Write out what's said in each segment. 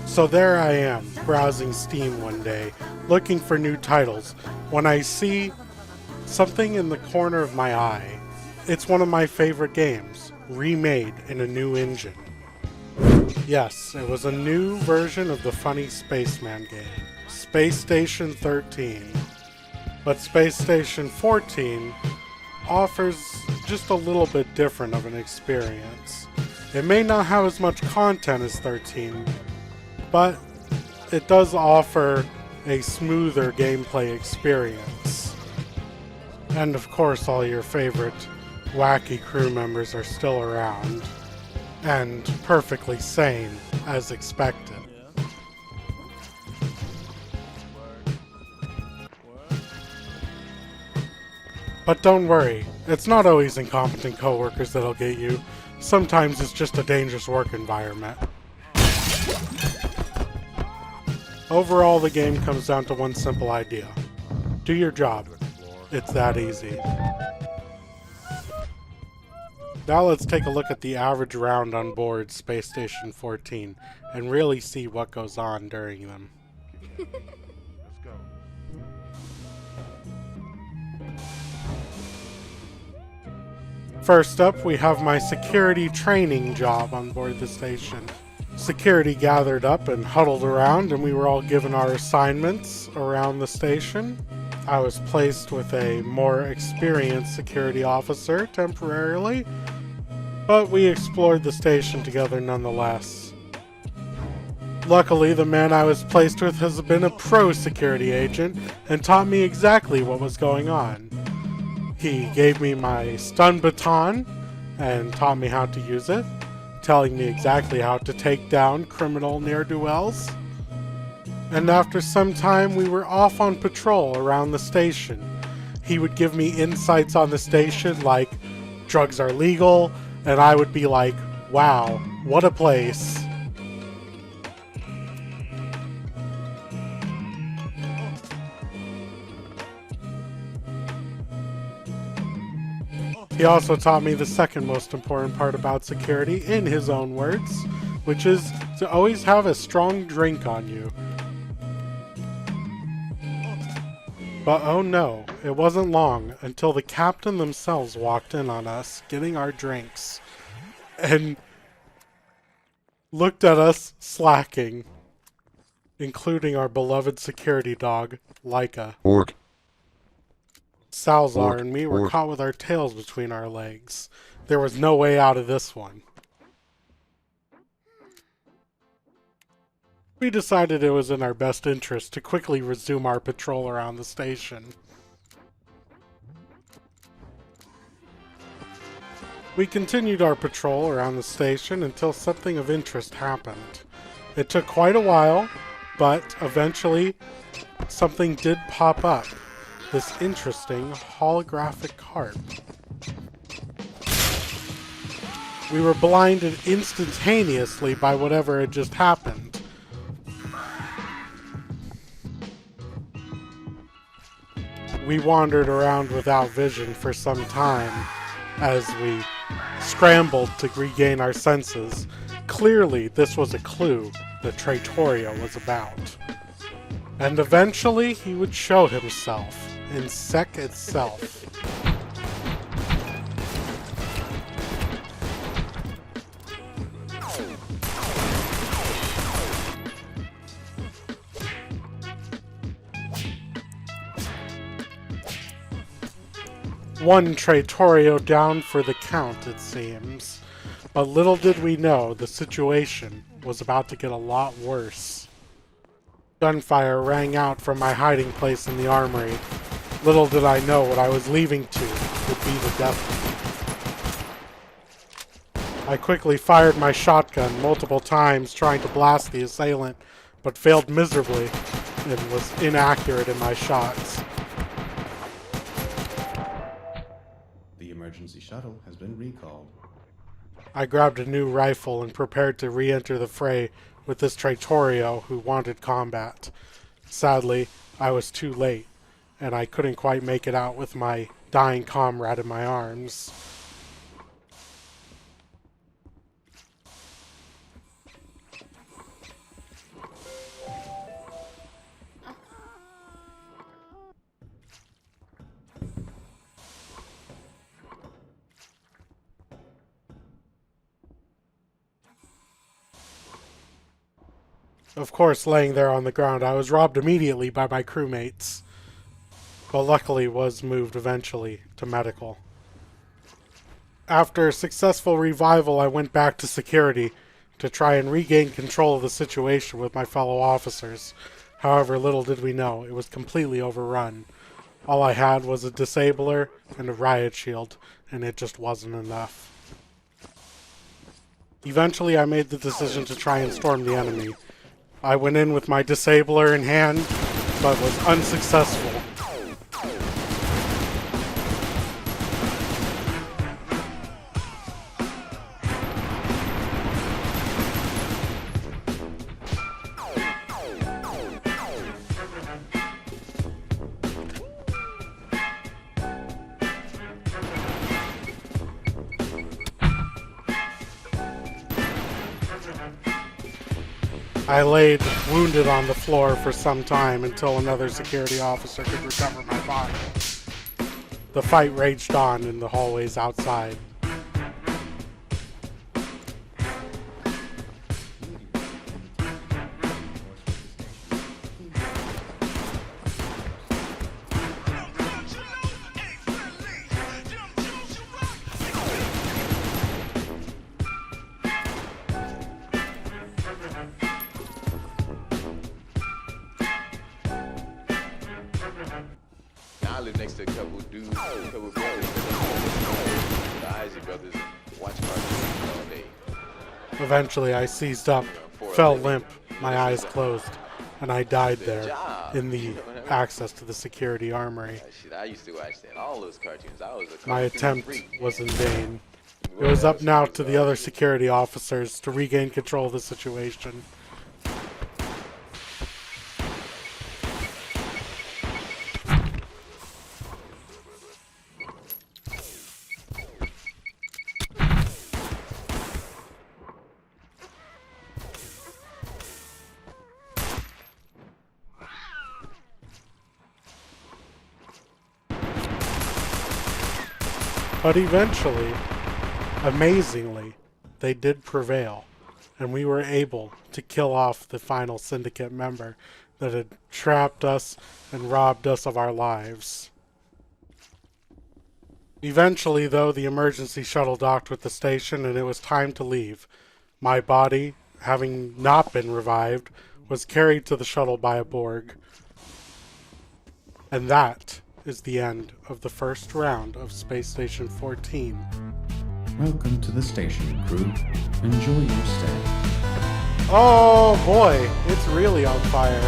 So there I am, browsing Steam one day, looking for new titles, when I see something in the corner of my eye. It's one of my favorite games, remade in a new engine. Yes, it was a new version of the funny Spaceman game, Space Station 13. But Space Station 14 offers just a little bit different of an experience. It may not have as much content as 13, but it does offer a smoother gameplay experience. And of course, all your favorite wacky crew members are still around, and perfectly sane, as expected. But don't worry, it's not always incompetent coworkers that'll get you. Sometimes it's just a dangerous work environment. Overall, the game comes down to one simple idea. Do your job. It's that easy. Now let's take a look at the average round on board Space Station 14 and really see what goes on during them. Let's go. First up, we have my security training job on board the station. Security gathered up and huddled around, and we were all given our assignments around the station. I was placed with a more experienced security officer temporarily, but we explored the station together nonetheless. Luckily, the man I was placed with has been a pro security agent and taught me exactly what was going on. He gave me my stun baton and taught me how to use it, telling me exactly how to take down criminal ne'er-do-wells. And after some time, we were off on patrol around the station. He would give me insights on the station like, drugs are legal, and I would be like, wow, what a place. He also taught me the second most important part about security, in his own words, which is to always have a strong drink on you. But oh no, it wasn't long until the captain themselves walked in on us, getting our drinks, and looked at us slacking, including our beloved security dog, Laika. Orc. Salzar and me were caught with our tails between our legs. There was no way out of this one. We decided it was in our best interest to quickly resume our patrol around the station. We continued our patrol around the station until something of interest happened. It took quite a while, but eventually something did pop up. This interesting holographic harp. We were blinded instantaneously by whatever had just happened. We wandered around without vision for some time as we scrambled to regain our senses. Clearly, this was a clue that Trattoria was about. And eventually, he would show himself in Sec itself. One Trattorio down for the count, it seems. But little did we know, the situation was about to get a lot worse. Gunfire rang out from my hiding place in the armory. Little did I know what I was leaving to would be the death. I quickly fired my shotgun multiple times trying to blast the assailant, but failed miserably and was inaccurate in my shots. The emergency shuttle has been recalled. I grabbed a new rifle and prepared to re-enter the fray with this Trattorio who wanted combat. Sadly, I was too late, and I couldn't quite make it out with my dying comrade in my arms. Of course, laying there on the ground, I was robbed immediately by my crewmates, but luckily was moved eventually to medical. After a successful revival, I went back to security to try and regain control of the situation with my fellow officers. However, little did we know, it was completely overrun. All I had was a disabler and a riot shield, and it just wasn't enough. Eventually, I made the decision to try and storm the enemy. I went in with my disabler in hand, but was unsuccessful. I laid wounded on the floor for some time until another security officer could recover my body. The fight raged on in the hallways outside. I live next to a couple dudes, a couple brothers, the Isaac brothers, watch cartoons all day. Eventually, I seized up, fell limp, my eyes closed, and I died there in the access to the security armory. Shit, I used to watch that. All those cartoons. I was a My cartoon attempt freak. was in vain. It was up now to the other security officers to regain control of the situation. But eventually, amazingly, they did prevail, and we were able to kill off the final syndicate member that had trapped us and robbed us of our lives. Eventually, though, the emergency shuttle docked with the station and it was time to leave. My body, having not been revived, was carried to the shuttle by a Borg. And that is the end of the first round of Space Station 14. Welcome to the station, crew. Enjoy your stay. Oh boy, it's really on fire.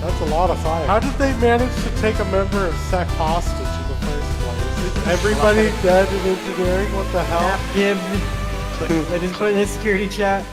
That's a lot of fire. How did they manage to take a member of SEC hostage in the first place? Is everybody dead in engineering? What the hell? Him. I just put in his security chat.